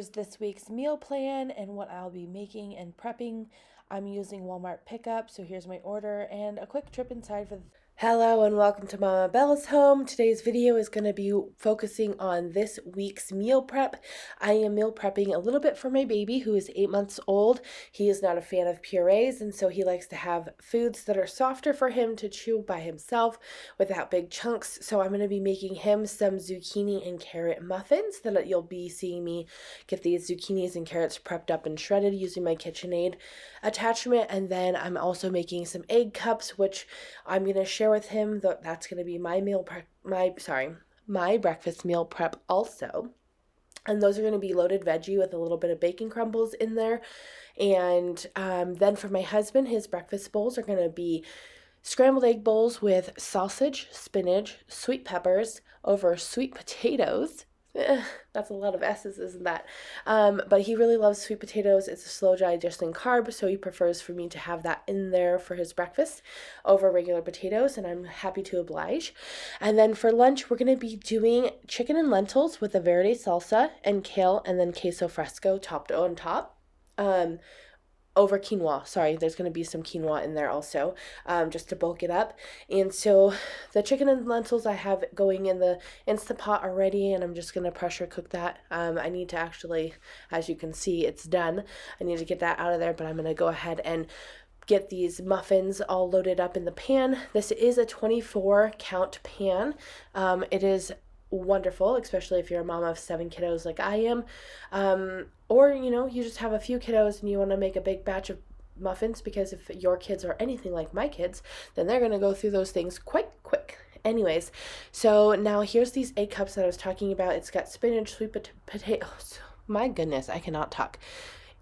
Here's this week's meal plan and what I'll be making and prepping. I'm using Walmart pickup, so here's my order and a quick trip inside for Hello and welcome to Mama Bella's home. Today's video is going to be focusing on this week's meal prep. I am meal prepping a little bit for my baby who is 8 months old. He is not a fan of purees, and so he likes to have foods that are softer for him to chew by himself without big chunks. So I'm going to be making him some zucchini and carrot muffins that you'll be seeing me get these zucchinis and carrots prepped up and shredded using my KitchenAid attachment. And then I'm also making some egg cups, which I'm going to share with him. That's going to be my meal prep, my breakfast meal prep also. And those are going to be loaded veggie with a little bit of bacon crumbles in there. And then for my husband, his breakfast bowls are going to be scrambled egg bowls with sausage, spinach, sweet peppers over sweet potatoes. That's a lot of S's, isn't that? But he really loves sweet potatoes. It's a slow digesting carb, so he prefers for me to have that in there for his breakfast over regular potatoes, and I'm happy to oblige. And then for lunch, we're going to be doing chicken and lentils with a verde salsa and kale, and then queso fresco topped on top. Over quinoa. Sorry, there's going to be some quinoa in there also, just to bulk it up. And so the chicken and lentils I have going in the Instant Pot already, and I'm just going to pressure cook that. I need to actually, as you can see, it's done. I need to get that out of there, but I'm going to go ahead and get these muffins all loaded up in the pan. This is a 24 count pan. It is wonderful, especially if you're a mom of 7 kiddos like I am. Or, you just have a few kiddos and you want to make a big batch of muffins, because if your kids are anything like my kids, then they're going to go through those things quite quick. Anyways, so now here's these egg cups that I was talking about. It's got spinach, sweet potatoes. My goodness, I cannot talk.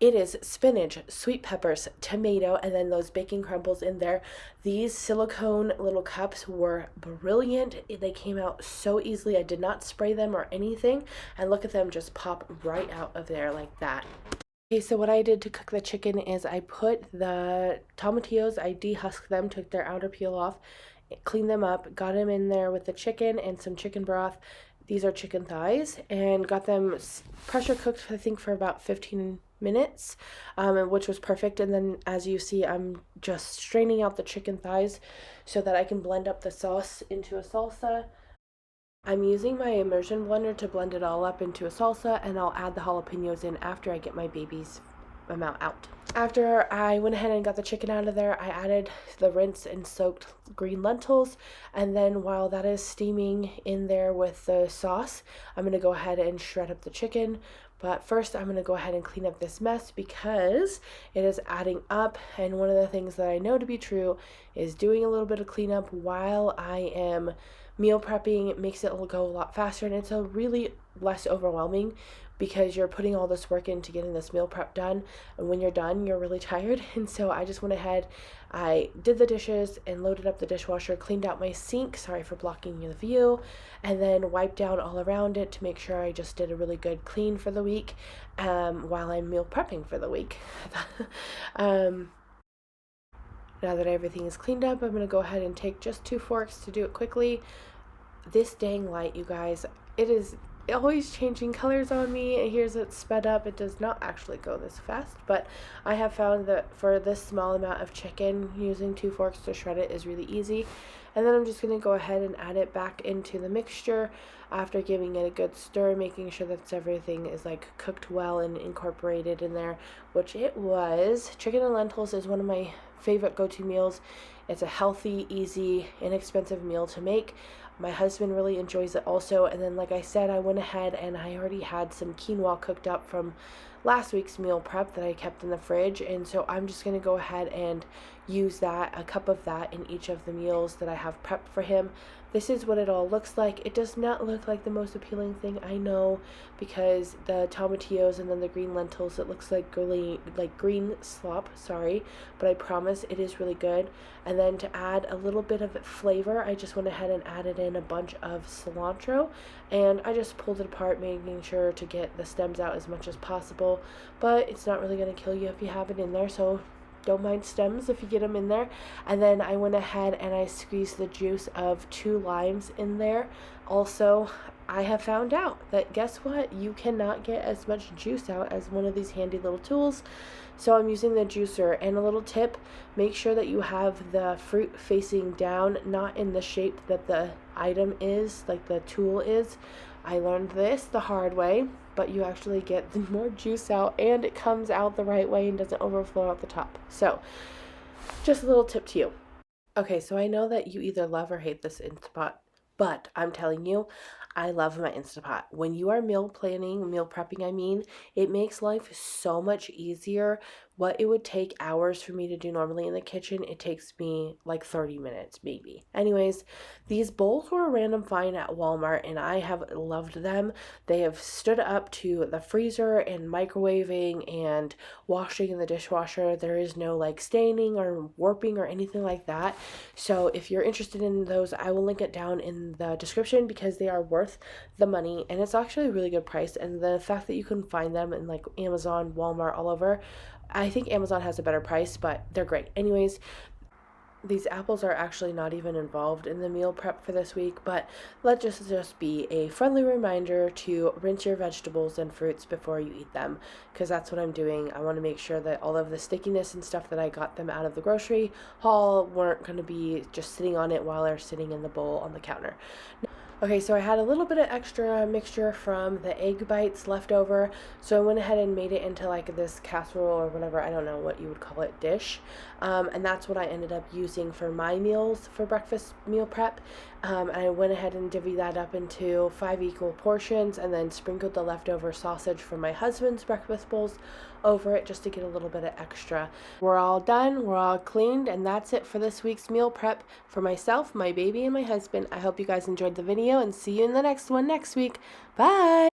It is spinach, sweet peppers, tomato, and then those bacon crumbles in there. These silicone little cups were brilliant. They came out so easily. I did not spray them or anything. And look at them just pop right out of there like that. Okay, so what I did to cook the chicken is I put the tomatillos, I dehusked them, took their outer peel off, cleaned them up, got them in there with the chicken and some chicken broth. These are chicken thighs, and got them pressure cooked, I think, for about 15 minutes, which was perfect. And then as you see, I'm just straining out the chicken thighs so that I can blend up the sauce into a salsa. I'm using my immersion blender to blend it all up into a salsa, and I'll add the jalapenos in after I get my baby's amount out. After I went ahead and got the chicken out of there, I added the rinsed and soaked green lentils, and then while that is steaming in there with the sauce, I'm going to go ahead and shred up the chicken. But first I'm going to go ahead and clean up this mess because it is adding up, and one of the things that I know to be true is doing a little bit of cleanup while I am meal prepping. It makes it go a lot faster, and it's a really less overwhelming because you're putting all this work into getting this meal prep done, and when you're done you're really tired. And so I just went ahead, I did the dishes and loaded up the dishwasher, cleaned out my sink, sorry for blocking the view, and then wiped down all around it to make sure I just did a really good clean for the week while I'm meal prepping for the week. Now that everything is cleaned up, I'm going to go ahead and take just 2 forks to do it quickly. This dang light, you guys, it is always changing colors on me. Here's it sped up. It does not actually go this fast, but I have found that for this small amount of chicken, using 2 forks to shred it is really easy. And then I'm just going to go ahead and add it back into the mixture after giving it a good stir, making sure that everything is cooked well and incorporated in there, which it was. Chicken and lentils is one of my favorite go-to meals. It's a healthy, easy, inexpensive meal to make. My husband really enjoys it also. And then, like I said, I went ahead and I already had some quinoa cooked up from last week's meal prep that I kept in the fridge. And so I'm just going to go ahead and use a cup of that in each of the meals that I have prepped for him. This is what it all looks like. It does not look like the most appealing thing, I know, because the tomatillos and then the green lentils, it looks like green slop, sorry, but I promise it is really good. And then to add a little bit of flavor, I just went ahead and added in a bunch of cilantro, and I just pulled it apart, making sure to get the stems out as much as possible, but it's not really going to kill you if you have it in there, so don't mind stems if you get them in there. And then I went ahead and I squeezed the juice of 2 limes in there. Also, I have found out that guess what? You cannot get as much juice out as one of these handy little tools. So I'm using the juicer. And a little tip, make sure that you have the fruit facing down, not in the shape that the item is, like the tool is. I learned this the hard way, but you actually get the more juice out and it comes out the right way and doesn't overflow out the top. So just a little tip to you. Okay, so I know that you either love or hate this Instant Pot, but I'm telling you, I love my Instant Pot. When you are meal planning, meal prepping, I mean, it makes life so much easier. What it would take hours for me to do normally in the kitchen, it takes me like 30 minutes, maybe. Anyways, these bowls were a random find at Walmart, and I have loved them. They have stood up to the freezer and microwaving and washing in the dishwasher. There is no like staining or warping or anything like that. So if you're interested in those, I will link it down in the description because they are worth the money and it's actually a really good price. And the fact that you can find them in like Amazon, Walmart, all over, I think Amazon has a better price, but they're great. Anyways, these apples are actually not even involved in the meal prep for this week, but let just be a friendly reminder to rinse your vegetables and fruits before you eat them, because that's what I'm doing. I want to make sure that all of the stickiness and stuff that I got them out of the grocery haul weren't going to be just sitting on it while they're sitting in the bowl on the counter. Okay, so I had a little bit of extra mixture from the egg bites left over, so I went ahead and made it into like this casserole or whatever, I don't know what you would call it, dish. And that's what I ended up using for my meals for breakfast meal prep. And I went ahead and divvied that up into 5 equal portions and then sprinkled the leftover sausage from my husband's breakfast bowls over it just to get a little bit of extra. We're all done, we're all cleaned, and that's it for this week's meal prep for myself, my baby, and my husband. I hope you guys enjoyed the video and see you in the next one next week. Bye!